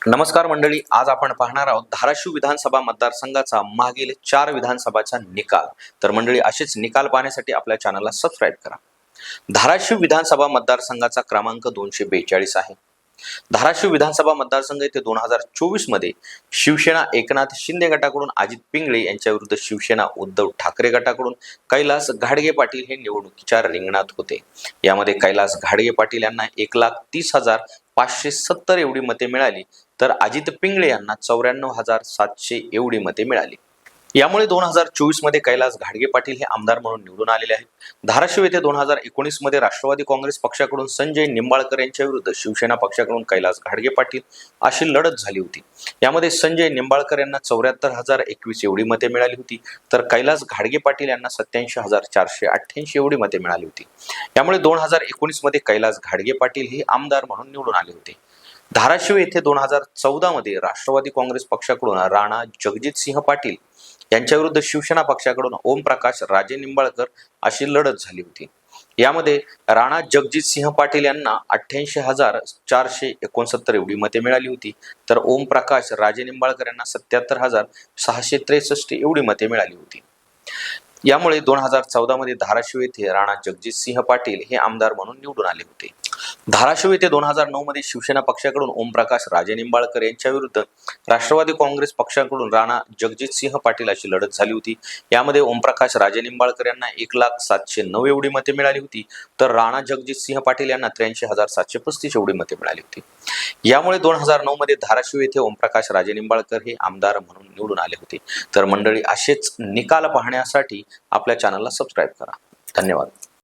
नमस्कार मंडळी, आज आपण पाहणार आहोत धाराशिव विधानसभा मतदारसंघाचा मागील 4 विधानसभाचा निकाल। तर मंडळी, असेच निकाल पाहण्यासाठी आपल्या चॅनलला सबस्क्राईब करा। धाराशिव विधानसभा मतदारसंघाचा क्रमांक 242 आहे। धाराशिव विधानसभा मतदारसंघ येथे 2024 मध्ये शिवसेना एकनाथ शिंदे गटाकडून अजित पिंगळे यांच्या विरुद्ध शिवसेना उद्धव ठाकरे गटाकडून कैलास घाडगे पाटील हे निवडणुकीच्या रिंगणात होते। यामध्ये कैलास घाडगे पाटील यांना 1,30,570 एवढी मते मिळाली, तर अजित पिंगळे यांना 94,700 एवढी मते मिळाली। यामुळे 2024 मध्ये कैलास घाडगे पाटील हे आमदार म्हणून निवडून आलेले आहेत। धाराशिव येथे 2019 मध्ये राष्ट्रवादी काँग्रेस पक्षाकडून संजय निंबाळकर यांच्या विरुद्ध शिवसेना पक्षाकडून कैलास घाडगे पाटील अशी लढत झाली होती। यामध्ये संजय निंबाळकर यांना 74,021 एवढी मते मिळाली होती, तर कैलास घाडगे पाटील यांना 87,488 एवढी मते मिळाली होती। यामुळे 2019 मध्ये कैलास घाडगे पाटील हे आमदार म्हणून निवडून आले होते। धाराशिव येथे 2014 मध्ये राष्ट्रवादी काँग्रेस पक्षाकडून राणा जगजितसिंह पाटील यांच्या विरुद्ध शिवसेना पक्षाकडून ओमप्रकाश राजे निंबाळकर अशी लढत झाली होती। यामध्ये राणा जगजितसिंह पाटील यांना 88,469 एवढी मते मिळाली होती, तर ओमप्रकाश राजे निंबाळकर यांना 77,663 एवढी मते मिळाली होती। यामुळे 2014 मध्ये धाराशिव येथे राणा जगजितसिंह पाटील हे आमदार म्हणून निवडून आले होते। धाराशिव येथे 2009 मध्ये शिवसेना पक्षाकडून ओमप्रकाश राजे निंबाळकर यांच्या विरुद्ध राष्ट्रवादी काँग्रेस पक्षाकडून राणा जगजितसिंह पाटील अशी लढत झाली होती। यामध्ये ओमप्रकाश राजे निंबाळकर यांना 1,0709 एवढी मते मिळाली होती, तर राणा जगजितसिंह पाटील यांना 83,735 एवढी मते मिळाली होती। यामुळे 2009 मध्ये धाराशिव येथे ओमप्रकाश राजे निंबाळकर हे आमदार म्हणून निवडून आले होते। तर मंडळी, असेच निकाल पाहण्यासाठी आपल्या चॅनलला सबस्क्राईब करा। धन्यवाद।